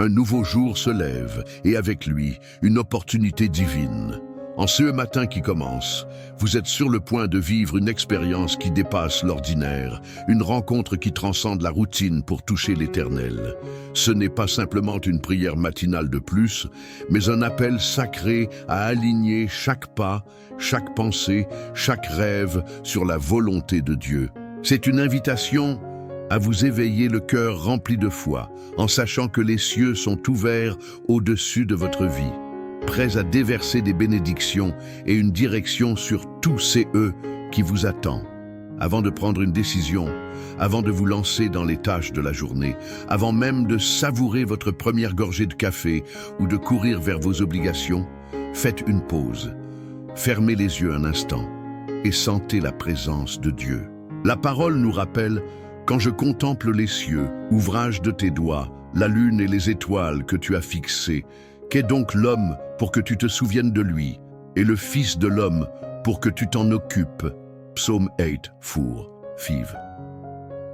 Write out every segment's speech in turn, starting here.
Un nouveau jour se lève, et avec lui, une opportunité divine. En ce matin qui commence, vous êtes sur le point de vivre une expérience qui dépasse l'ordinaire, une rencontre qui transcende la routine pour toucher l'Éternel. Ce n'est pas simplement une prière matinale de plus, mais un appel sacré à aligner chaque pas, chaque pensée, chaque rêve sur la volonté de Dieu. C'est une invitation à vous éveiller le cœur rempli de foi, en sachant que les cieux sont ouverts au-dessus de votre vie, prêts à déverser des bénédictions et une direction sur tous ces qui vous attendent. Avant de prendre une décision, avant de vous lancer dans les tâches de la journée, avant même de savourer votre première gorgée de café ou de courir vers vos obligations, faites une pause. Fermez les yeux un instant et sentez la présence de Dieu. La parole nous rappelle: quand je contemple les cieux, ouvrage de tes doigts, la lune et les étoiles que tu as fixées, qu'est donc l'homme pour que tu te souviennes de lui, et le Fils de l'homme pour que tu t'en occupes? Psaume 8, 4, 5.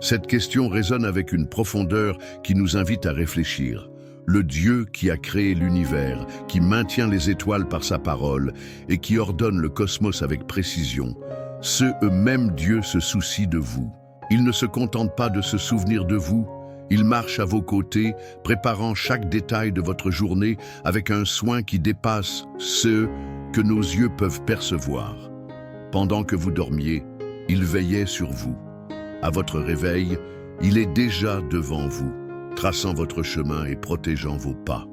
Cette question résonne avec une profondeur qui nous invite à réfléchir. Le Dieu qui a créé l'univers, qui maintient les étoiles par sa parole et qui ordonne le cosmos avec précision, ce même Dieu se soucie de vous. Il ne se contente pas de se souvenir de vous, il marche à vos côtés, préparant chaque détail de votre journée avec un soin qui dépasse ce que nos yeux peuvent percevoir. Pendant que vous dormiez, il veillait sur vous. À votre réveil, il est déjà devant vous, traçant votre chemin et protégeant vos pas.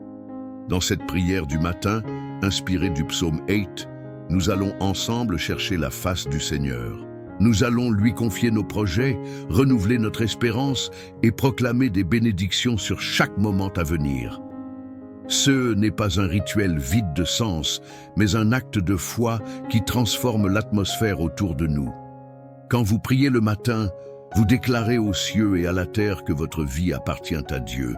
Dans cette prière du matin, inspirée du psaume 8, nous allons ensemble chercher la face du Seigneur. Nous allons lui confier nos projets, renouveler notre espérance et proclamer des bénédictions sur chaque moment à venir. Ce n'est pas un rituel vide de sens, mais un acte de foi qui transforme l'atmosphère autour de nous. Quand vous priez le matin, vous déclarez aux cieux et à la terre que votre vie appartient à Dieu.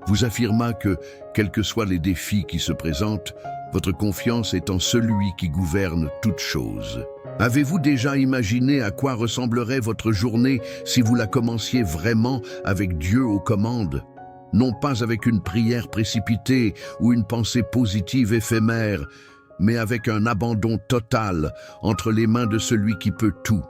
Vous affirmez que, quels que soient les défis qui se présentent, votre confiance est en celui qui gouverne toutes choses. Avez-vous déjà imaginé à quoi ressemblerait votre journée si vous la commenciez vraiment avec Dieu aux commandes? Non pas avec une prière précipitée ou une pensée positive éphémère, mais avec un abandon total entre les mains de celui qui peut tout.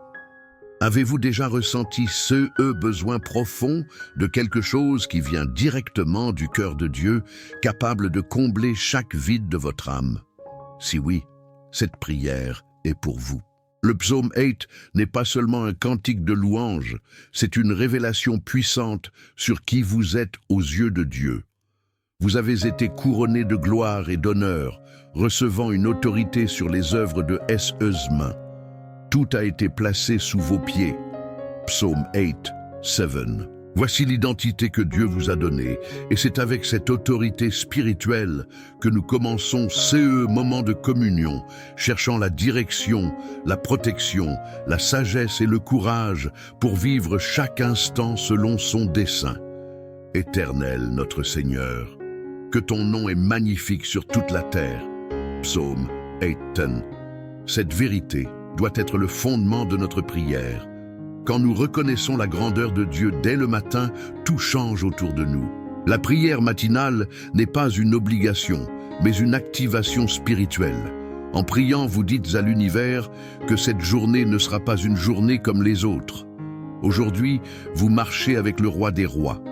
Avez-vous déjà ressenti ce besoin profond de quelque chose qui vient directement du cœur de Dieu, capable de combler chaque vide de votre âme? Si oui, cette prière est pour vous. Le psaume 8 n'est pas seulement un cantique de louange, c'est une révélation puissante sur qui vous êtes aux yeux de Dieu. Vous avez été couronné de gloire et d'honneur, recevant une autorité sur les œuvres de ses mains. Tout a été placé sous vos pieds. Psaume 8, 7. Voici l'identité que Dieu vous a donnée, et c'est avec cette autorité spirituelle que nous commençons ce moment de communion, cherchant la direction, la protection, la sagesse et le courage pour vivre chaque instant selon son dessein. Éternel, notre Seigneur, que ton nom est magnifique sur toute la terre. Psaume 8, 10. Cette vérité doit être le fondement de notre prière. Quand nous reconnaissons la grandeur de Dieu dès le matin, tout change autour de nous. La prière matinale n'est pas une obligation, mais une activation spirituelle. En priant, vous dites à l'univers que cette journée ne sera pas une journée comme les autres. Aujourd'hui, vous marchez avec le roi des rois.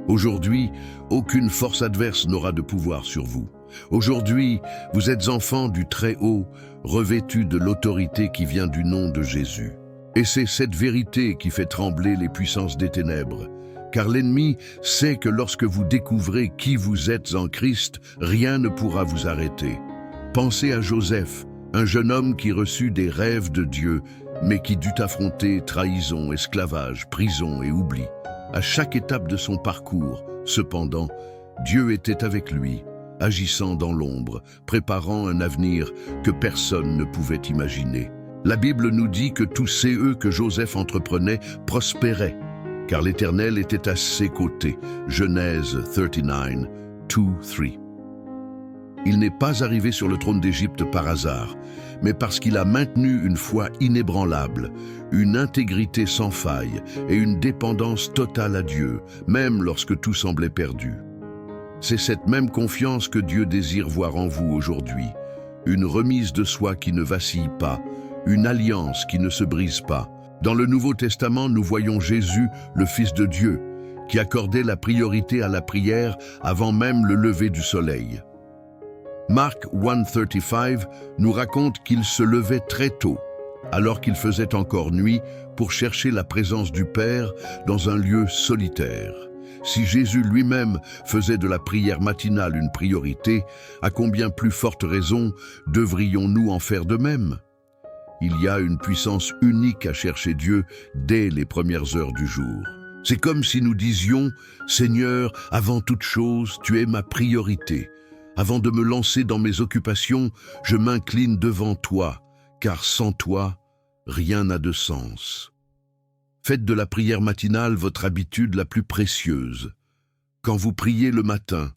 Aujourd'hui, aucune force adverse n'aura de pouvoir sur vous. Aujourd'hui, vous êtes enfants du Très-Haut, revêtus de l'autorité qui vient du nom de Jésus. Et c'est cette vérité qui fait trembler les puissances des ténèbres. Car l'ennemi sait que lorsque vous découvrez qui vous êtes en Christ, rien ne pourra vous arrêter. Pensez à Joseph, un jeune homme qui reçut des rêves de Dieu, mais qui dut affronter trahison, esclavage, prison et oubli. À chaque étape de son parcours, cependant, Dieu était avec lui, agissant dans l'ombre, préparant un avenir que personne ne pouvait imaginer. La Bible nous dit que tous ces que Joseph entreprenait prospéraient, car l'Éternel était à ses côtés. Genèse 39, 2-3. Il n'est pas arrivé sur le trône d'Égypte par hasard, mais parce qu'il a maintenu une foi inébranlable, une intégrité sans faille et une dépendance totale à Dieu, même lorsque tout semblait perdu. C'est cette même confiance que Dieu désire voir en vous aujourd'hui. Une remise de soi qui ne vacille pas, une alliance qui ne se brise pas. Dans le Nouveau Testament, nous voyons Jésus, le Fils de Dieu, qui accordait la priorité à la prière avant même le lever du soleil. Marc 1:35 nous raconte qu'il se levait très tôt, alors qu'il faisait encore nuit, pour chercher la présence du Père dans un lieu solitaire. Si Jésus lui-même faisait de la prière matinale une priorité, à combien plus forte raison devrions-nous en faire de même? Il y a une puissance unique à chercher Dieu dès les premières heures du jour. C'est comme si nous disions « Seigneur, avant toute chose, tu es ma priorité. Avant de me lancer dans mes occupations, je m'incline devant toi, car sans toi, rien n'a de sens. » Faites de la prière matinale votre habitude la plus précieuse. Quand vous priez le matin,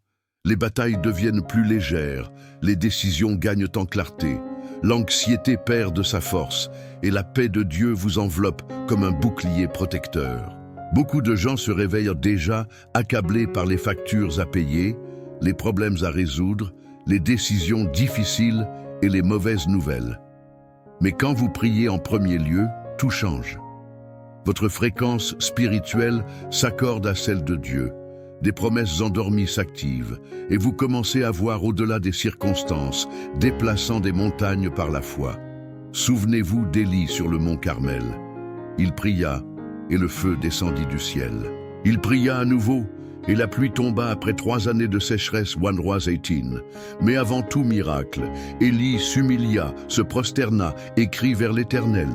les batailles deviennent plus légères, les décisions gagnent en clarté, l'anxiété perd de sa force et la paix de Dieu vous enveloppe comme un bouclier protecteur. Beaucoup de gens se réveillent déjà accablés par les factures à payer, les problèmes à résoudre, les décisions difficiles et les mauvaises nouvelles. Mais quand vous priez en premier lieu, tout change. Votre fréquence spirituelle s'accorde à celle de Dieu. Des promesses endormies s'activent et vous commencez à voir au-delà des circonstances, déplaçant des montagnes par la foi. Souvenez-vous d'Élie sur le mont Carmel. Il pria et le feu descendit du ciel. Il pria à nouveau et la pluie tomba après 3 années de sécheresse, 1 Rois 18. Mais avant tout miracle, Élie s'humilia, se prosterna et crie vers l'Éternel.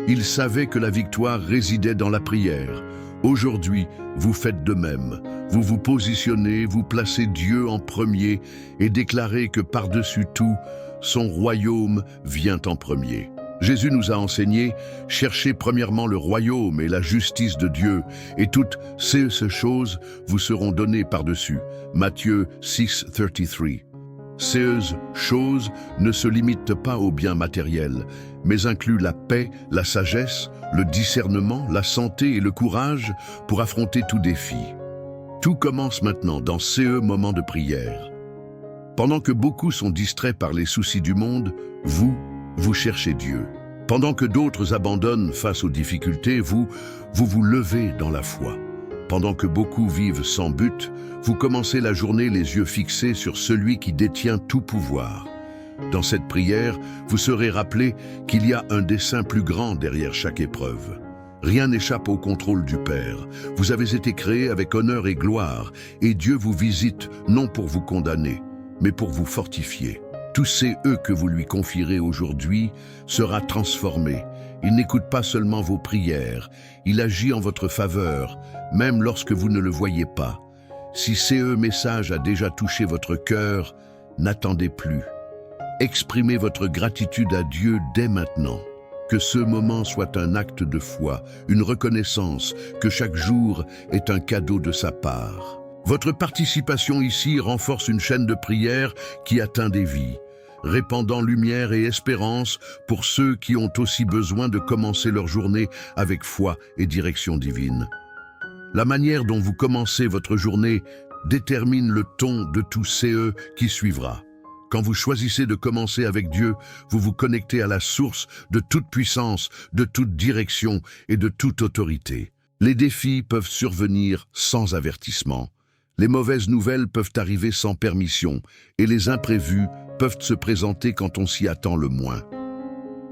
Il savait que la victoire résidait dans la prière. Aujourd'hui, vous faites de même. Vous vous positionnez, vous placez Dieu en premier et déclarez que par-dessus tout, son royaume vient en premier. Jésus nous a enseigné, cherchez premièrement le royaume et la justice de Dieu, et toutes ces choses vous seront données par-dessus. Matthieu 6:33. Ces choses ne se limitent pas aux biens matériels, mais incluent la paix, la sagesse, le discernement, la santé et le courage pour affronter tout défi. Tout commence maintenant dans ces moments de prière. Pendant que beaucoup sont distraits par les soucis du monde, vous cherchez Dieu. Pendant que d'autres abandonnent face aux difficultés, vous levez dans la foi. Pendant que beaucoup vivent sans but, vous commencez la journée les yeux fixés sur celui qui détient tout pouvoir. Dans cette prière, vous serez rappelé qu'il y a un dessein plus grand derrière chaque épreuve. Rien n'échappe au contrôle du Père. Vous avez été créés avec honneur et gloire, et Dieu vous visite non pour vous condamner, mais pour vous fortifier. Tous ces que vous lui confierez aujourd'hui sera transformé. Il n'écoute pas seulement vos prières, il agit en votre faveur, même lorsque vous ne le voyez pas. Si ce message a déjà touché votre cœur, n'attendez plus. Exprimez votre gratitude à Dieu dès maintenant. Que ce moment soit un acte de foi, une reconnaissance que chaque jour est un cadeau de sa part. Votre participation ici renforce une chaîne de prière qui atteint des vies, répandant lumière et espérance pour ceux qui ont aussi besoin de commencer leur journée avec foi et direction divine. La manière dont vous commencez votre journée détermine le ton de tout ce qui suivra. Quand vous choisissez de commencer avec Dieu, vous vous connectez à la source de toute puissance, de toute direction et de toute autorité. Les défis peuvent survenir sans avertissement. Les mauvaises nouvelles peuvent arriver sans permission et les imprévus peuvent se présenter quand on s'y attend le moins.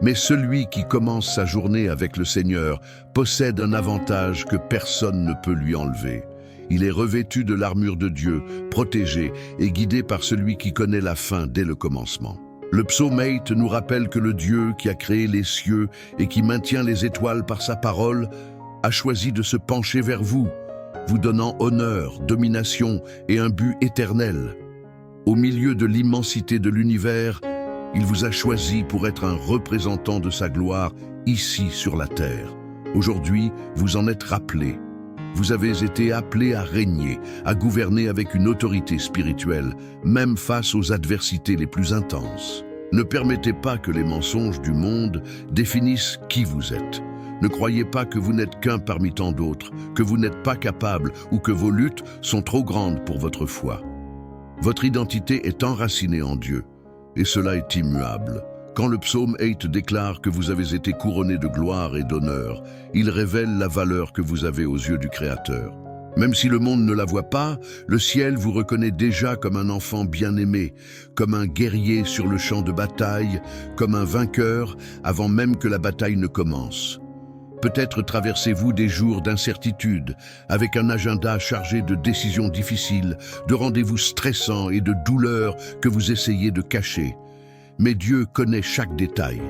Mais celui qui commence sa journée avec le Seigneur possède un avantage que personne ne peut lui enlever. Il est revêtu de l'armure de Dieu, protégé et guidé par celui qui connaît la fin dès le commencement. Le psaume 8 nous rappelle que le Dieu qui a créé les cieux et qui maintient les étoiles par sa parole a choisi de se pencher vers vous, vous donnant honneur, domination et un but éternel. Au milieu de l'immensité de l'univers, il vous a choisi pour être un représentant de sa gloire ici sur la terre. Aujourd'hui, vous en êtes rappelés. Vous avez été appelés à régner, à gouverner avec une autorité spirituelle, même face aux adversités les plus intenses. Ne permettez pas que les mensonges du monde définissent qui vous êtes. Ne croyez pas que vous n'êtes qu'un parmi tant d'autres, que vous n'êtes pas capable ou que vos luttes sont trop grandes pour votre foi. Votre identité est enracinée en Dieu, et cela est immuable. Quand le psaume 8 déclare que vous avez été couronné de gloire et d'honneur, il révèle la valeur que vous avez aux yeux du Créateur. Même si le monde ne la voit pas, le ciel vous reconnaît déjà comme un enfant bien-aimé, comme un guerrier sur le champ de bataille, comme un vainqueur avant même que la bataille ne commence. Peut-être traversez-vous des jours d'incertitude, avec un agenda chargé de décisions difficiles, de rendez-vous stressants et de douleurs que vous essayez de cacher. Mais Dieu connaît chaque détail.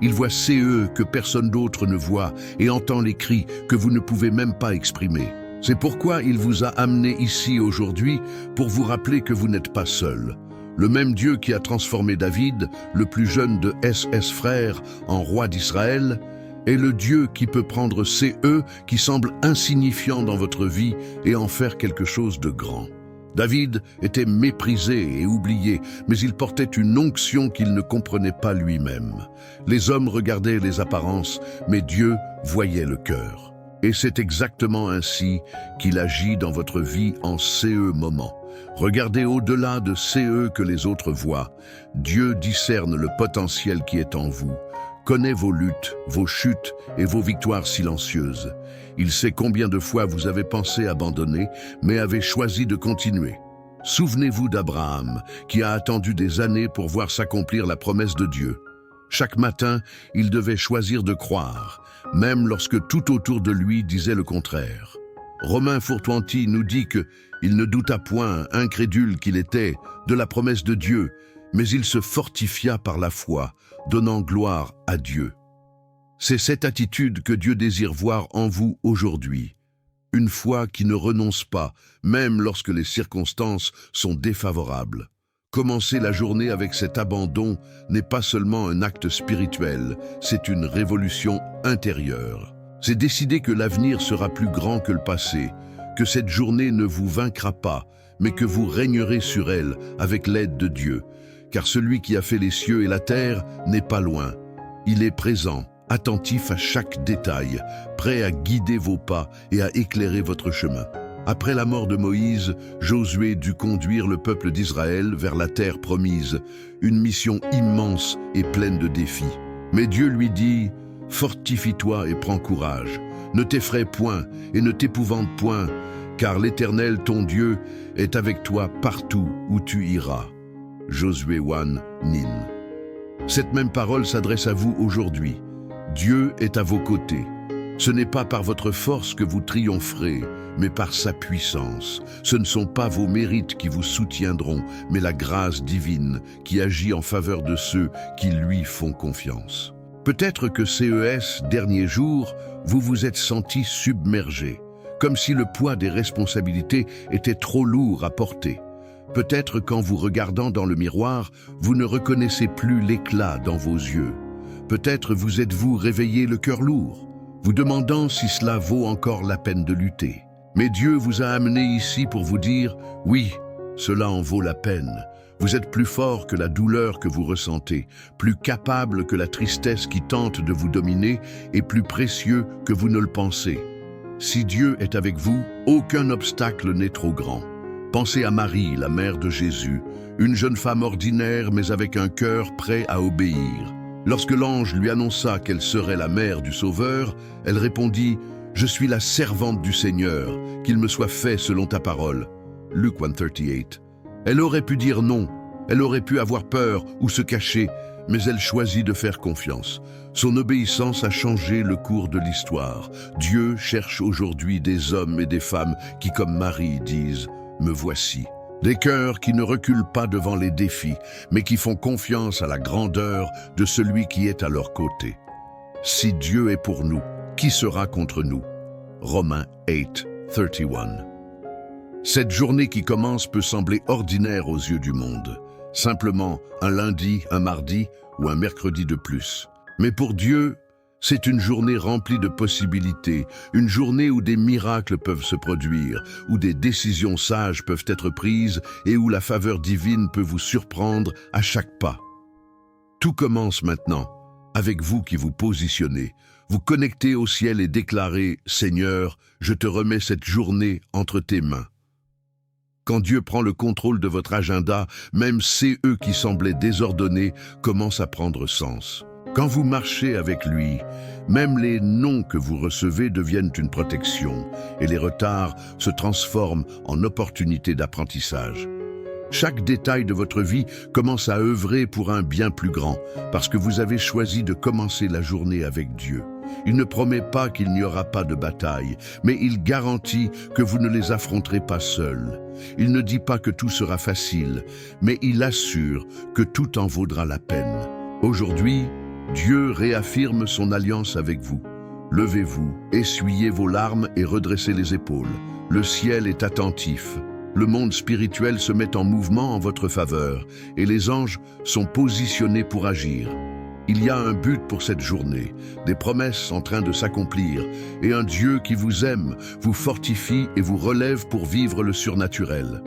Il voit CE que personne d'autre ne voit et entend les cris que vous ne pouvez même pas exprimer. C'est pourquoi il vous a amené ici aujourd'hui pour vous rappeler que vous n'êtes pas seul. Le même Dieu qui a transformé David, le plus jeune de SS frères, en roi d'Israël, est le Dieu qui peut prendre CE qui semble insignifiant dans votre vie et en faire quelque chose de grand. David était méprisé et oublié, mais il portait une onction qu'il ne comprenait pas lui-même. Les hommes regardaient les apparences, mais Dieu voyait le cœur. Et c'est exactement ainsi qu'il agit dans votre vie en CE moment. Regardez au-delà de CE que les autres voient. Dieu discerne le potentiel qui est en vous, connaît vos luttes, vos chutes et vos victoires silencieuses. Il sait combien de fois vous avez pensé abandonner, mais avez choisi de continuer. Souvenez-vous d'Abraham, qui a attendu des années pour voir s'accomplir la promesse de Dieu. Chaque matin, il devait choisir de croire, même lorsque tout autour de lui disait le contraire. Romain Fourtointy nous dit qu'il ne douta point, incrédule qu'il était, de la promesse de Dieu, mais il se fortifia par la foi, donnant gloire à Dieu. C'est cette attitude que Dieu désire voir en vous aujourd'hui. Une foi qui ne renonce pas, même lorsque les circonstances sont défavorables. Commencer la journée avec cet abandon n'est pas seulement un acte spirituel, c'est une révolution intérieure. C'est décider que l'avenir sera plus grand que le passé, que cette journée ne vous vaincra pas, mais que vous régnerez sur elle avec l'aide de Dieu. Car celui qui a fait les cieux et la terre n'est pas loin. Il est présent, attentif à chaque détail, prêt à guider vos pas et à éclairer votre chemin. Après la mort de Moïse, Josué dut conduire le peuple d'Israël vers la terre promise, une mission immense et pleine de défis. Mais Dieu lui dit « Fortifie-toi et prends courage, ne t'effraie point et ne t'épouvante point, car l'Éternel ton Dieu est avec toi partout où tu iras. » Josué 1, Nin. Cette même parole s'adresse à vous aujourd'hui. Dieu est à vos côtés. Ce n'est pas par votre force que vous triompherez, mais par sa puissance. Ce ne sont pas vos mérites qui vous soutiendront, mais la grâce divine qui agit en faveur de ceux qui lui font confiance. Peut-être que ces derniers jours, vous vous êtes senti submergé, comme si le poids des responsabilités était trop lourd à porter. Peut-être qu'en vous regardant dans le miroir, vous ne reconnaissez plus l'éclat dans vos yeux. Peut-être vous êtes-vous réveillé le cœur lourd, vous demandant si cela vaut encore la peine de lutter. Mais Dieu vous a amené ici pour vous dire « Oui, cela en vaut la peine. Vous êtes plus fort que la douleur que vous ressentez, plus capable que la tristesse qui tente de vous dominer et plus précieux que vous ne le pensez. Si Dieu est avec vous, aucun obstacle n'est trop grand. » Pensez à Marie, la mère de Jésus, une jeune femme ordinaire mais avec un cœur prêt à obéir. Lorsque l'ange lui annonça qu'elle serait la mère du Sauveur, elle répondit « Je suis la servante du Seigneur, qu'il me soit fait selon ta parole. » Luc 1:38. Elle aurait pu dire non, elle aurait pu avoir peur ou se cacher, mais elle choisit de faire confiance. Son obéissance a changé le cours de l'histoire. Dieu cherche aujourd'hui des hommes et des femmes qui, comme Marie, disent « Me voici ». Des cœurs qui ne reculent pas devant les défis, mais qui font confiance à la grandeur de celui qui est à leur côté. Si Dieu est pour nous, qui sera contre nous? Romains 8:31. Cette journée qui commence peut sembler ordinaire aux yeux du monde. Simplement un lundi, un mardi ou un mercredi de plus. Mais pour Dieu, c'est une journée remplie de possibilités, une journée où des miracles peuvent se produire, où des décisions sages peuvent être prises et où la faveur divine peut vous surprendre à chaque pas. Tout commence maintenant, avec vous qui vous positionnez, vous connectez au ciel et déclarez « Seigneur, je te remets cette journée entre tes mains. » Quand Dieu prend le contrôle de votre agenda, même CE qui semblaient désordonnés commencent à prendre sens. Quand vous marchez avec lui, même les non que vous recevez deviennent une protection et les retards se transforment en opportunités d'apprentissage. Chaque détail de votre vie commence à œuvrer pour un bien plus grand parce que vous avez choisi de commencer la journée avec Dieu. Il ne promet pas qu'il n'y aura pas de bataille, mais il garantit que vous ne les affronterez pas seuls. Il ne dit pas que tout sera facile, mais il assure que tout en vaudra la peine. Aujourd'hui, Dieu réaffirme son alliance avec vous. Levez-vous, essuyez vos larmes et redressez les épaules. Le ciel est attentif. Le monde spirituel se met en mouvement en votre faveur et les anges sont positionnés pour agir. Il y a un but pour cette journée, des promesses en train de s'accomplir et un Dieu qui vous aime, vous fortifie et vous relève pour vivre le surnaturel.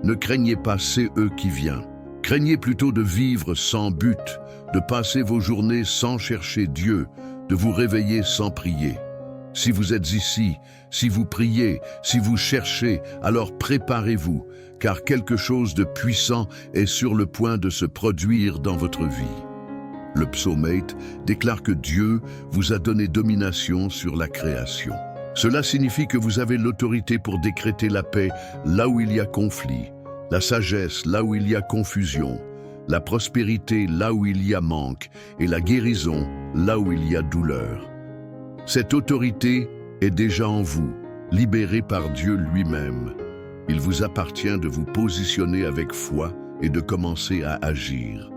Ne craignez pas CE qui vient. Craignez plutôt de vivre sans but, de passer vos journées sans chercher Dieu, de vous réveiller sans prier. Si vous êtes ici, si vous priez, si vous cherchez, alors préparez-vous, car quelque chose de puissant est sur le point de se produire dans votre vie. Le psaumate déclare que Dieu vous a donné domination sur la création. Cela signifie que vous avez l'autorité pour décréter la paix là où il y a conflit, la sagesse là où il y a confusion, la prospérité là où il y a manque et la guérison là où il y a douleur. Cette autorité est déjà en vous, libérée par Dieu lui-même. Il vous appartient de vous positionner avec foi et de commencer à agir.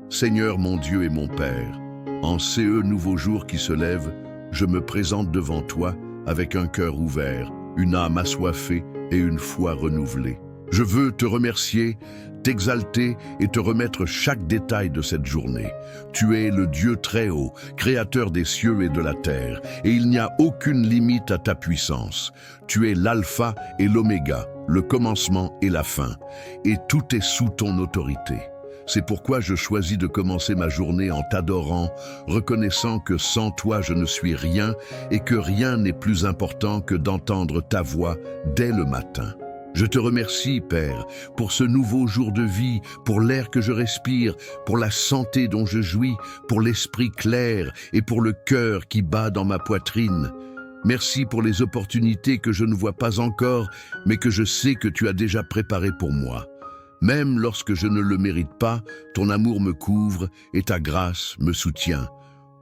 Seigneur mon Dieu et mon Père, en CE nouveau jour qui se lève, je me présente devant toi avec un cœur ouvert, une âme assoiffée et une foi renouvelée. Je veux te remercier, t'exalter et te remettre chaque détail de cette journée. Tu es le Dieu très haut, créateur des cieux et de la terre, et il n'y a aucune limite à ta puissance. Tu es l'alpha et l'oméga, le commencement et la fin, et tout est sous ton autorité. C'est pourquoi je choisis de commencer ma journée en t'adorant, reconnaissant que sans toi je ne suis rien et que rien n'est plus important que d'entendre ta voix dès le matin. Je te remercie, Père, pour ce nouveau jour de vie, pour l'air que je respire, pour la santé dont je jouis, pour l'esprit clair et pour le cœur qui bat dans ma poitrine. Merci pour les opportunités que je ne vois pas encore, mais que je sais que tu as déjà préparées pour moi. Même lorsque je ne le mérite pas, ton amour me couvre et ta grâce me soutient.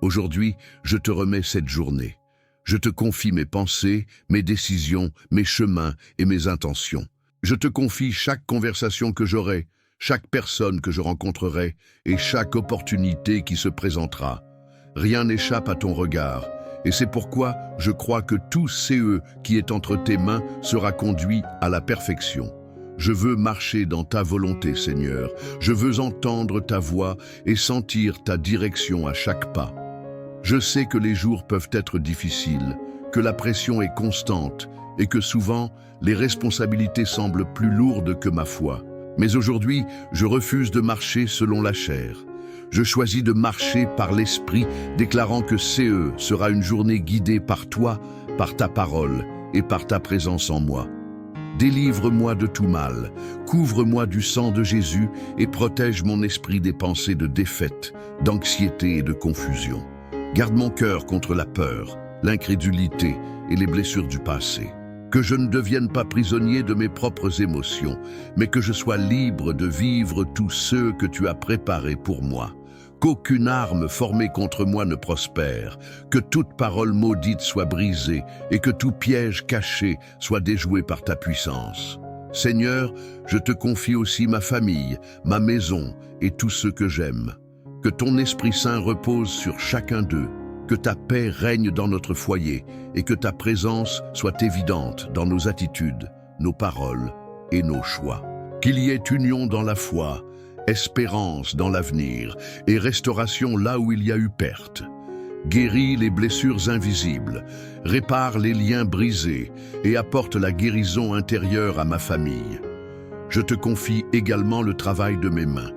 Aujourd'hui, je te remets cette journée. Je te confie mes pensées, mes décisions, mes chemins et mes intentions. Je te confie chaque conversation que j'aurai, chaque personne que je rencontrerai et chaque opportunité qui se présentera. Rien n'échappe à ton regard, et c'est pourquoi je crois que tout CE qui est entre tes mains sera conduit à la perfection. Je veux marcher dans ta volonté, Seigneur. Je veux entendre ta voix et sentir ta direction à chaque pas. Je sais que les jours peuvent être difficiles, que la pression est constante et que souvent, les responsabilités semblent plus lourdes que ma foi. Mais aujourd'hui, je refuse de marcher selon la chair. Je choisis de marcher par l'Esprit, déclarant que CE sera une journée guidée par toi, par ta parole et par ta présence en moi. Délivre-moi de tout mal, couvre-moi du sang de Jésus et protège mon esprit des pensées de défaite, d'anxiété et de confusion. Garde mon cœur contre la peur, l'incrédulité et les blessures du passé. Que je ne devienne pas prisonnier de mes propres émotions, mais que je sois libre de vivre tous ceux que tu as préparés pour moi. Qu'aucune arme formée contre moi ne prospère, que toute parole maudite soit brisée et que tout piège caché soit déjoué par ta puissance. Seigneur, je te confie aussi ma famille, ma maison et tous ceux que j'aime. Que ton Esprit Saint repose sur chacun d'eux, que ta paix règne dans notre foyer et que ta présence soit évidente dans nos attitudes, nos paroles et nos choix. Qu'il y ait union dans la foi, espérance dans l'avenir et restauration là où il y a eu perte. Guéris les blessures invisibles, répare les liens brisés et apporte la guérison intérieure à ma famille. Je te confie également le travail de mes mains.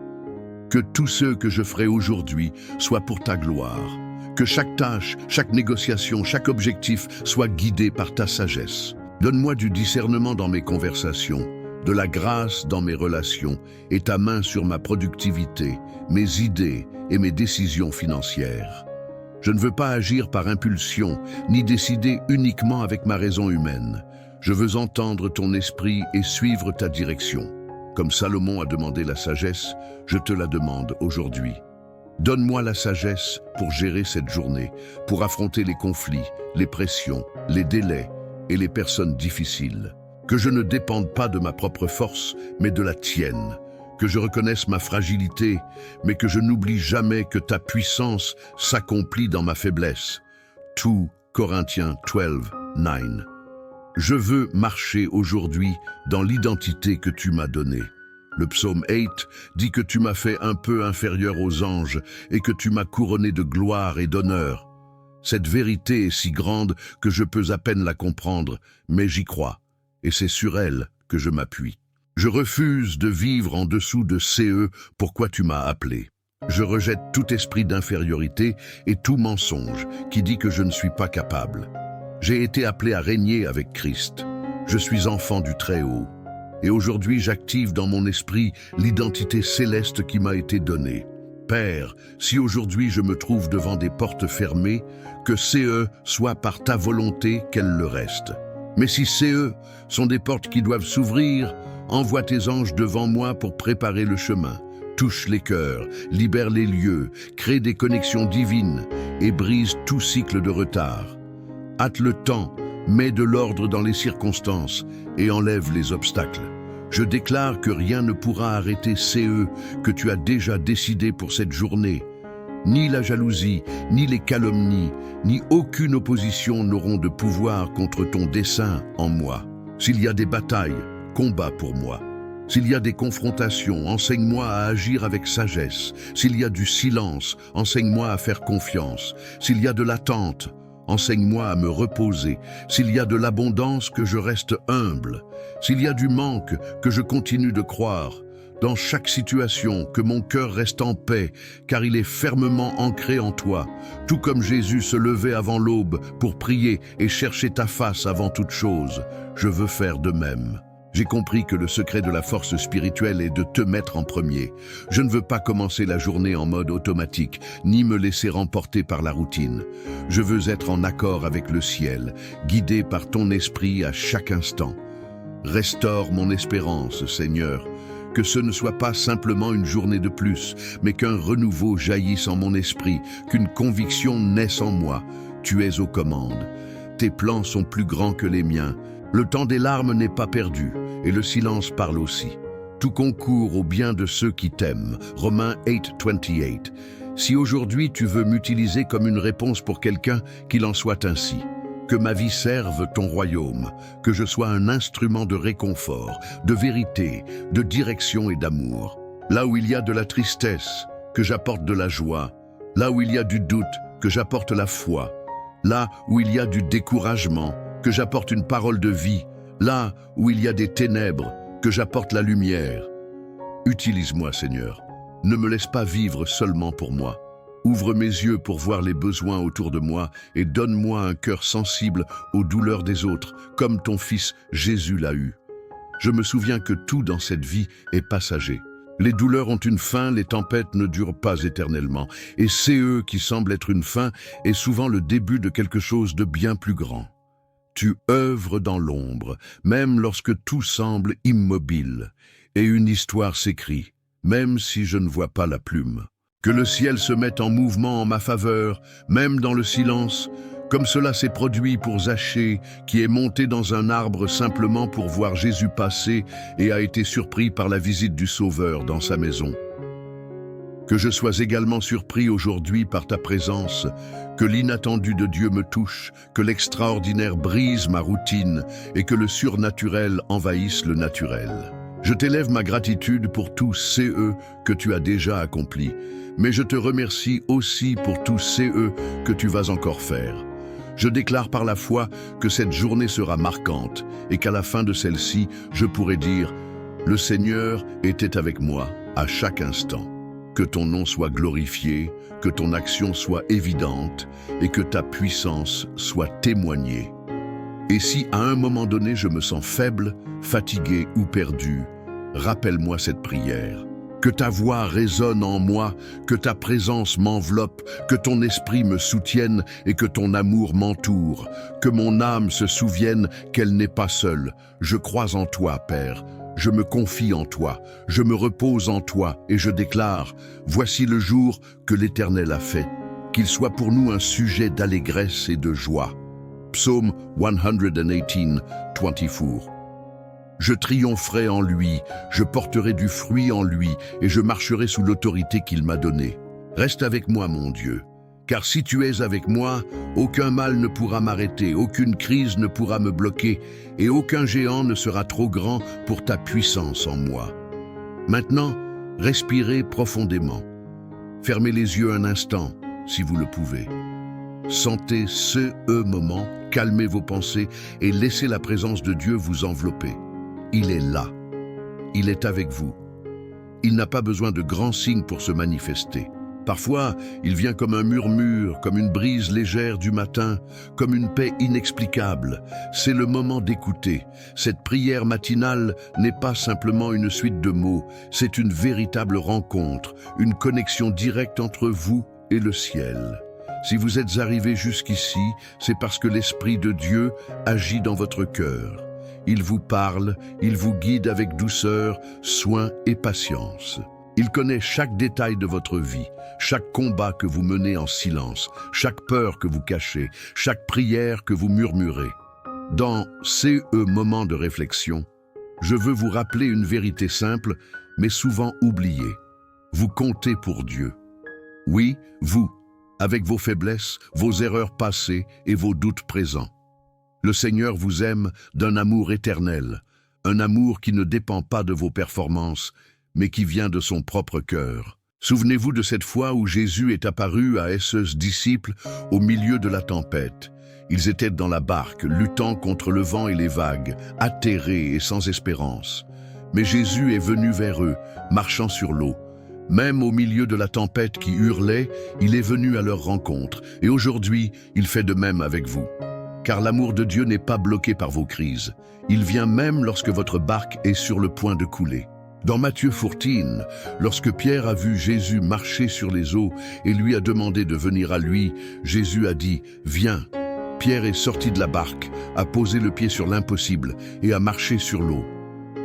Que tous ceux que je ferai aujourd'hui soient pour ta gloire. Que chaque tâche, chaque négociation, chaque objectif soit guidé par ta sagesse. Donne-moi du discernement dans mes conversations, de la grâce dans mes relations et ta main sur ma productivité, mes idées et mes décisions financières. Je ne veux pas agir par impulsion, ni décider uniquement avec ma raison humaine. Je veux entendre ton esprit et suivre ta direction. Comme Salomon a demandé la sagesse, je te la demande aujourd'hui. Donne-moi la sagesse pour gérer cette journée, pour affronter les conflits, les pressions, les délais et les personnes difficiles. Que je ne dépende pas de ma propre force, mais de la tienne. Que je reconnaisse ma fragilité, mais que je n'oublie jamais que ta puissance s'accomplit dans ma faiblesse. 2 Corinthiens 12, 9. Je veux marcher aujourd'hui dans l'identité que tu m'as donnée. Le psaume 8 dit que tu m'as fait un peu inférieur aux anges et que tu m'as couronné de gloire et d'honneur. Cette vérité est si grande que je peux à peine la comprendre, mais j'y crois, et c'est sur elle que je m'appuie. Je refuse de vivre en dessous de ce pourquoi tu m'as appelé. Je rejette tout esprit d'infériorité et tout mensonge qui dit que je ne suis pas capable. J'ai été appelé à régner avec Christ. Je suis enfant du Très-Haut. Et aujourd'hui, j'active dans mon esprit l'identité céleste qui m'a été donnée. Père, si aujourd'hui je me trouve devant des portes fermées, que CE soit par ta volonté qu'elles le restent. Mais si CE sont des portes qui doivent s'ouvrir, envoie tes anges devant moi pour préparer le chemin. Touche les cœurs, libère les lieux, crée des connexions divines et brise tout cycle de retard. Hâte le temps, mets de l'ordre dans les circonstances et enlève les obstacles. Je déclare que rien ne pourra arrêter CE que tu as déjà décidé pour cette journée. Ni la jalousie, ni les calomnies, ni aucune opposition n'auront de pouvoir contre ton dessein en moi. S'il y a des batailles, combat pour moi. S'il y a des confrontations, enseigne-moi à agir avec sagesse. S'il y a du silence, enseigne-moi à faire confiance. S'il y a de l'attente, enseigne-moi à me reposer. S'il y a de l'abondance, que je reste humble. S'il y a du manque, que je continue de croire. Dans chaque situation, que mon cœur reste en paix, car il est fermement ancré en toi. Tout comme Jésus se levait avant l'aube pour prier et chercher ta face avant toute chose, je veux faire de même. J'ai compris que le secret de la force spirituelle est de te mettre en premier. Je ne veux pas commencer la journée en mode automatique, ni me laisser emporter par la routine. Je veux être en accord avec le ciel, guidé par ton esprit à chaque instant. Restaure mon espérance, Seigneur, que ce ne soit pas simplement une journée de plus, mais qu'un renouveau jaillisse en mon esprit, qu'une conviction naisse en moi. Tu es aux commandes. Tes plans sont plus grands que les miens. Le temps des larmes n'est pas perdu, et le silence parle aussi. Tout concourt au bien de ceux qui t'aiment. Romains 8, 28. Si aujourd'hui tu veux m'utiliser comme une réponse pour quelqu'un, qu'il en soit ainsi. Que ma vie serve ton royaume, que je sois un instrument de réconfort, de vérité, de direction et d'amour. Là où il y a de la tristesse, que j'apporte de la joie. Là où il y a du doute, que j'apporte la foi. Là où il y a du découragement, que j'apporte une parole de vie. Là où il y a des ténèbres, que j'apporte la lumière. Utilise-moi, Seigneur. Ne me laisse pas vivre seulement pour moi. Ouvre mes yeux pour voir les besoins autour de moi et donne-moi un cœur sensible aux douleurs des autres, comme ton Fils Jésus l'a eu. Je me souviens que tout dans cette vie est passager. Les douleurs ont une fin, les tempêtes ne durent pas éternellement. Et CE qui semble être une fin est souvent le début de quelque chose de bien plus grand. Tu œuvres dans l'ombre, même lorsque tout semble immobile, et une histoire s'écrit, même si je ne vois pas la plume. Que le ciel se mette en mouvement en ma faveur, même dans le silence, comme cela s'est produit pour Zachée, qui est monté dans un arbre simplement pour voir Jésus passer et a été surpris par la visite du Sauveur dans sa maison. Que je sois également surpris aujourd'hui par ta présence, que l'inattendu de Dieu me touche, que l'extraordinaire brise ma routine et que le surnaturel envahisse le naturel. Je t'élève ma gratitude pour tout CE que tu as déjà accompli, mais je te remercie aussi pour tout CE que tu vas encore faire. Je déclare par la foi que cette journée sera marquante et qu'à la fin de celle-ci, je pourrai dire « Le Seigneur était avec moi à chaque instant ». Que ton nom soit glorifié, que ton action soit évidente et que ta puissance soit témoignée. Et si à un moment donné je me sens faible, fatigué ou perdu, rappelle-moi cette prière. Que ta voix résonne en moi, que ta présence m'enveloppe, que ton esprit me soutienne et que ton amour m'entoure, que mon âme se souvienne qu'elle n'est pas seule. Je crois en toi, Père, je me confie en toi, je me repose en toi et je déclare, voici le jour que l'Éternel a fait, qu'il soit pour nous un sujet d'allégresse et de joie. Psaume 118, 24. Je triompherai en lui, je porterai du fruit en lui et je marcherai sous l'autorité qu'il m'a donnée. Reste avec moi, mon Dieu, car si tu es avec moi, aucun mal ne pourra m'arrêter, aucune crise ne pourra me bloquer et aucun géant ne sera trop grand pour ta puissance en moi. Maintenant, respirez profondément. Fermez les yeux un instant, si vous le pouvez. Sentez ce moment, calmez vos pensées et laissez la présence de Dieu vous envelopper. Il est là. Il est avec vous. Il n'a pas besoin de grands signes pour se manifester. Parfois, il vient comme un murmure, comme une brise légère du matin, comme une paix inexplicable. C'est le moment d'écouter. Cette prière matinale n'est pas simplement une suite de mots, c'est une véritable rencontre, une connexion directe entre vous et le ciel. Si vous êtes arrivé jusqu'ici, c'est parce que l'Esprit de Dieu agit dans votre cœur. Il vous parle, il vous guide avec douceur, soin et patience. Il connaît chaque détail de votre vie, chaque combat que vous menez en silence, chaque peur que vous cachez, chaque prière que vous murmurez. Dans ces moments de réflexion, je veux vous rappeler une vérité simple, mais souvent oubliée. Vous comptez pour Dieu. Oui, vous, avec vos faiblesses, vos erreurs passées et vos doutes présents. Le Seigneur vous aime d'un amour éternel, un amour qui ne dépend pas de vos performances, mais qui vient de son propre cœur. Souvenez-vous de cette fois où Jésus est apparu à ses disciples au milieu de la tempête. Ils étaient dans la barque, luttant contre le vent et les vagues, atterrés et sans espérance. Mais Jésus est venu vers eux, marchant sur l'eau. Même au milieu de la tempête qui hurlait, il est venu à leur rencontre. Et aujourd'hui, il fait de même avec vous. Car l'amour de Dieu n'est pas bloqué par vos crises. Il vient même lorsque votre barque est sur le point de couler. Dans Matthieu 14, lorsque Pierre a vu Jésus marcher sur les eaux et lui a demandé de venir à lui, Jésus a dit « Viens ». Pierre est sorti de la barque, a posé le pied sur l'impossible et a marché sur l'eau.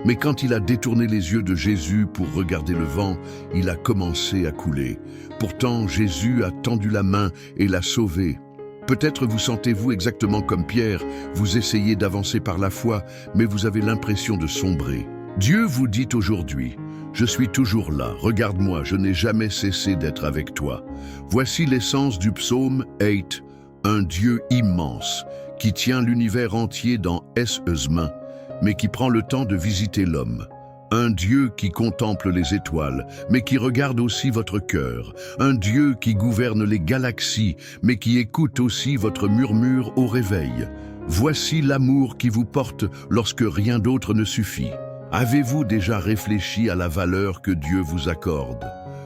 Mais quand il a détourné les yeux de Jésus pour regarder le vent, il a commencé à couler. Pourtant, Jésus a tendu la main et l'a sauvé. Peut-être vous sentez-vous exactement comme Pierre, vous essayez d'avancer par la foi, mais vous avez l'impression de sombrer. Dieu vous dit aujourd'hui, « Je suis toujours là, regarde-moi, je n'ai jamais cessé d'être avec toi. » Voici l'essence du psaume 8, un Dieu immense, qui tient l'univers entier dans ses mains, mais qui prend le temps de visiter l'homme. Un Dieu qui contemple les étoiles, mais qui regarde aussi votre cœur. Un Dieu qui gouverne les galaxies, mais qui écoute aussi votre murmure au réveil. Voici l'amour qui vous porte lorsque rien d'autre ne suffit. Avez-vous déjà réfléchi à la valeur que Dieu vous accorde?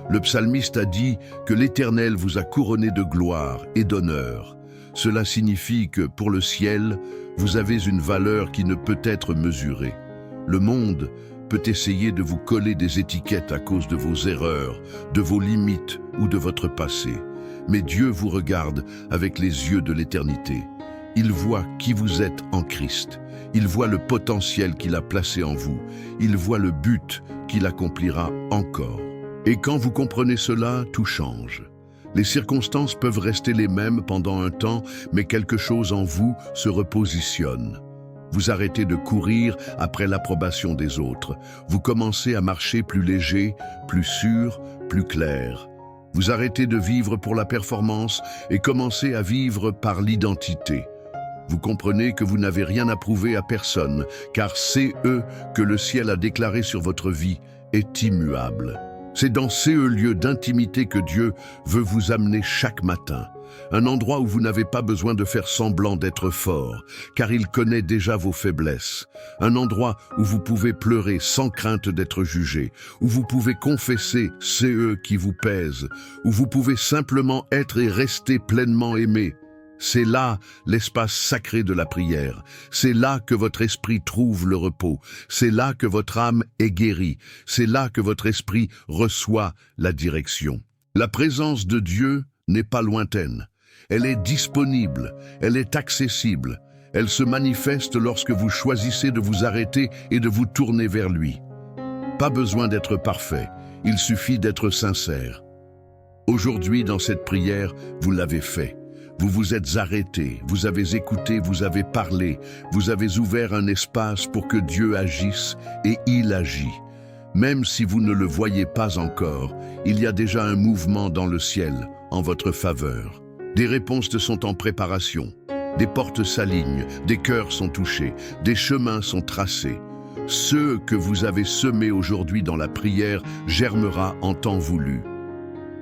Le psalmiste a dit que l'Éternel vous a couronné de gloire et d'honneur. Cela signifie que, pour le ciel, vous avez une valeur qui ne peut être mesurée. Le monde peut essayer de vous coller des étiquettes à cause de vos erreurs, de vos limites ou de votre passé. Mais Dieu vous regarde avec les yeux de l'éternité. Il voit qui vous êtes en Christ. Il voit le potentiel qu'il a placé en vous. Il voit le but qu'il accomplira encore. Et quand vous comprenez cela, tout change. Les circonstances peuvent rester les mêmes pendant un temps, mais quelque chose en vous se repositionne. Vous arrêtez de courir après l'approbation des autres. Vous commencez à marcher plus léger, plus sûr, plus clair. Vous arrêtez de vivre pour la performance et commencez à vivre par l'identité. Vous comprenez que vous n'avez rien à prouver à personne, car c'est eux que le ciel a déclaré sur votre vie est immuable. C'est dans ces lieux d'intimité que Dieu veut vous amener chaque matin. Un endroit où vous n'avez pas besoin de faire semblant d'être fort, car il connaît déjà vos faiblesses. Un endroit où vous pouvez pleurer sans crainte d'être jugé, où vous pouvez confesser qui vous pèsent, où vous pouvez simplement être et rester pleinement aimé. C'est là l'espace sacré de la prière. C'est là que votre esprit trouve le repos. C'est là que votre âme est guérie. C'est là que votre esprit reçoit la direction. La présence de Dieu n'est pas lointaine. Elle est disponible. Elle est accessible. Elle se manifeste lorsque vous choisissez de vous arrêter et de vous tourner vers lui. Pas besoin d'être parfait. Il suffit d'être sincère. Aujourd'hui, dans cette prière, vous l'avez fait. Vous vous êtes arrêté, vous avez écouté, vous avez parlé, vous avez ouvert un espace pour que Dieu agisse et il agit. Même si vous ne le voyez pas encore, il y a déjà un mouvement dans le ciel en votre faveur. Des réponses sont en préparation, des portes s'alignent, des cœurs sont touchés, des chemins sont tracés. Ce que vous avez semé aujourd'hui dans la prière germera en temps voulu.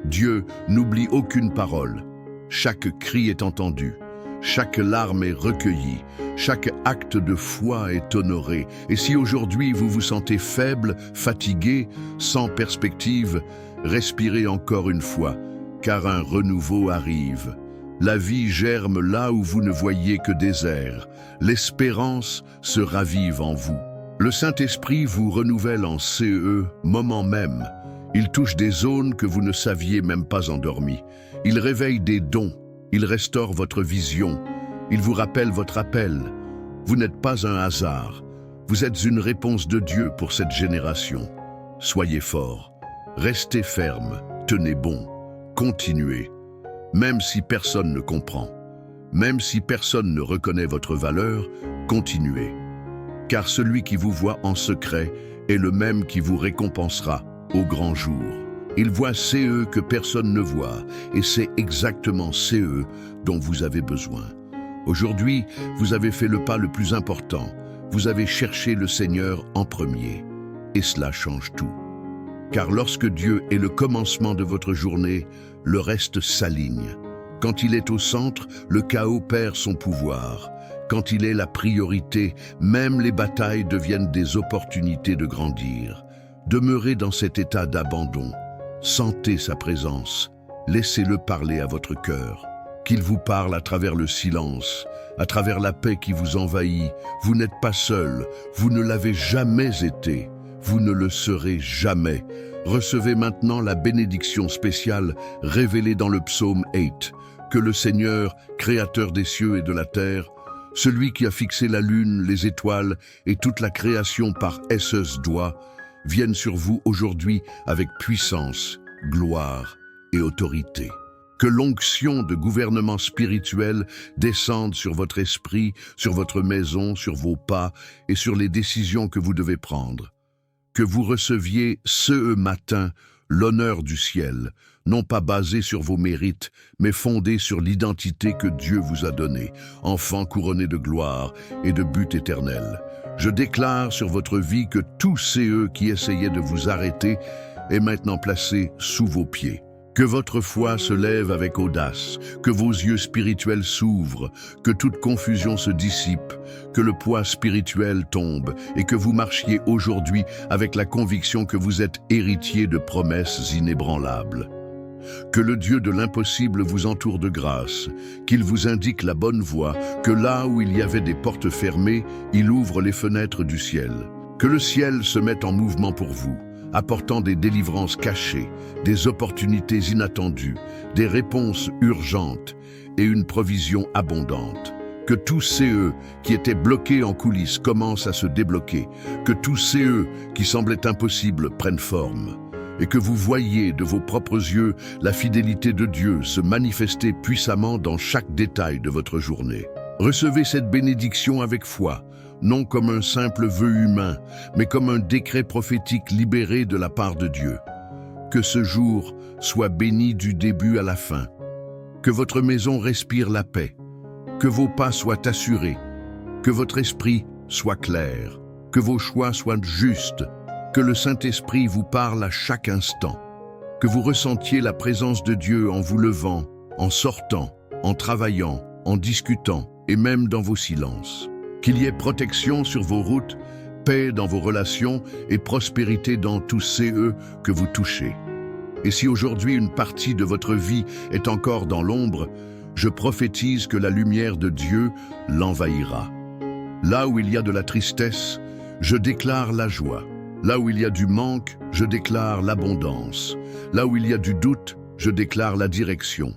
Dieu n'oublie aucune parole. Chaque cri est entendu, chaque larme est recueillie, chaque acte de foi est honoré. Et si aujourd'hui vous vous sentez faible, fatigué, sans perspective, respirez encore une fois, car un renouveau arrive. La vie germe là où vous ne voyez que désert. L'espérance se ravive en vous. Le Saint-Esprit vous renouvelle en CE, moment même. Il touche des zones que vous ne saviez même pas endormies. Il réveille des dons. Il restaure votre vision. Il vous rappelle votre appel. Vous n'êtes pas un hasard. Vous êtes une réponse de Dieu pour cette génération. Soyez forts. Restez ferme. Tenez bon. Continuez. Même si personne ne comprend. Même si personne ne reconnaît votre valeur, continuez. Car celui qui vous voit en secret est le même qui vous récompensera au grand jour. Il voit CE que personne ne voit, et c'est exactement CE dont vous avez besoin. Aujourd'hui, vous avez fait le pas le plus important. Vous avez cherché le Seigneur en premier. Et cela change tout. Car lorsque Dieu est le commencement de votre journée, le reste s'aligne. Quand il est au centre, le chaos perd son pouvoir. Quand il est la priorité, même les batailles deviennent des opportunités de grandir. Demeurez dans cet état d'abandon. Sentez sa présence. Laissez-le parler à votre cœur. Qu'il vous parle à travers le silence, à travers la paix qui vous envahit. Vous n'êtes pas seul. Vous ne l'avez jamais été. Vous ne le serez jamais. Recevez maintenant la bénédiction spéciale révélée dans le psaume 8. Que le Seigneur, créateur des cieux et de la terre, celui qui a fixé la lune, les étoiles et toute la création par ses doigts, vienne sur vous aujourd'hui avec puissance, gloire et autorité. Que l'onction de gouvernement spirituel descende sur votre esprit, sur votre maison, sur vos pas et sur les décisions que vous devez prendre. Que vous receviez ce matin l'honneur du ciel, non pas basé sur vos mérites, mais fondé sur l'identité que Dieu vous a donnée, enfant couronné de gloire et de but éternel. Je déclare sur votre vie que tous ceux qui essayaient de vous arrêter est maintenant placé sous vos pieds. Que votre foi se lève avec audace, que vos yeux spirituels s'ouvrent, que toute confusion se dissipe, que le poids spirituel tombe et que vous marchiez aujourd'hui avec la conviction que vous êtes héritier de promesses inébranlables. Que le Dieu de l'impossible vous entoure de grâce, qu'il vous indique la bonne voie, que là où il y avait des portes fermées, il ouvre les fenêtres du ciel. Que le ciel se mette en mouvement pour vous, apportant des délivrances cachées, des opportunités inattendues, des réponses urgentes et une provision abondante. Que tous ceux qui étaient bloqués en coulisses commencent à se débloquer, que tous ceux qui semblaient impossibles prennent forme, et que vous voyez de vos propres yeux la fidélité de Dieu se manifester puissamment dans chaque détail de votre journée. Recevez cette bénédiction avec foi, non comme un simple vœu humain, mais comme un décret prophétique libéré de la part de Dieu. Que ce jour soit béni du début à la fin. Que votre maison respire la paix. Que vos pas soient assurés. Que votre esprit soit clair. Que vos choix soient justes. Que le Saint-Esprit vous parle à chaque instant. Que vous ressentiez la présence de Dieu en vous levant, en sortant, en travaillant, en discutant et même dans vos silences. Qu'il y ait protection sur vos routes, paix dans vos relations et prospérité dans tous ceux que vous touchez. Et si aujourd'hui une partie de votre vie est encore dans l'ombre, je prophétise que la lumière de Dieu l'envahira. Là où il y a de la tristesse, je déclare la joie. Là où il y a du manque, je déclare l'abondance. Là où il y a du doute, je déclare la direction.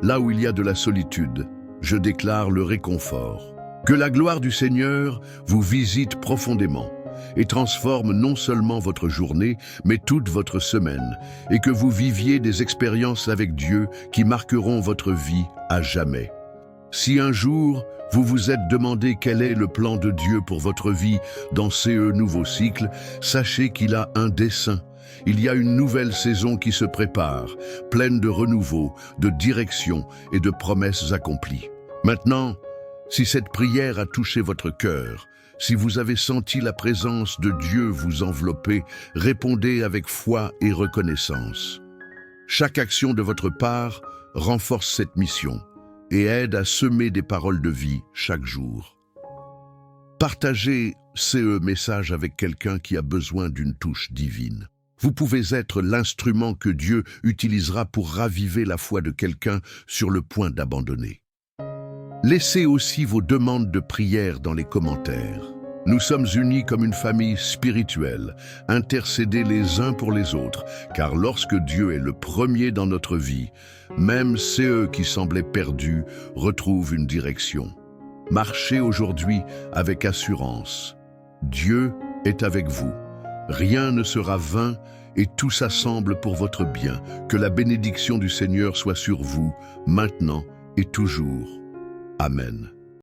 Là où il y a de la solitude, je déclare le réconfort. Que la gloire du Seigneur vous visite profondément et transforme non seulement votre journée, mais toute votre semaine, et que vous viviez des expériences avec Dieu qui marqueront votre vie à jamais. Si un jour, vous vous êtes demandé quel est le plan de Dieu pour votre vie dans ce nouveau cycle, sachez qu'il a un dessein. Il y a une nouvelle saison qui se prépare, pleine de renouveau, de direction et de promesses accomplies. Maintenant, si cette prière a touché votre cœur, si vous avez senti la présence de Dieu vous envelopper, répondez avec foi et reconnaissance. Chaque action de votre part renforce cette mission et aide à semer des paroles de vie chaque jour. Partagez ce message avec quelqu'un qui a besoin d'une touche divine. Vous pouvez être l'instrument que Dieu utilisera pour raviver la foi de quelqu'un sur le point d'abandonner. Laissez aussi vos demandes de prière dans les commentaires. Nous sommes unis comme une famille spirituelle, intercédés les uns pour les autres, car lorsque Dieu est le premier dans notre vie, même ceux qui semblaient perdus retrouvent une direction. Marchez aujourd'hui avec assurance. Dieu est avec vous. Rien ne sera vain et tout s'assemble pour votre bien. Que la bénédiction du Seigneur soit sur vous, maintenant et toujours. Amen.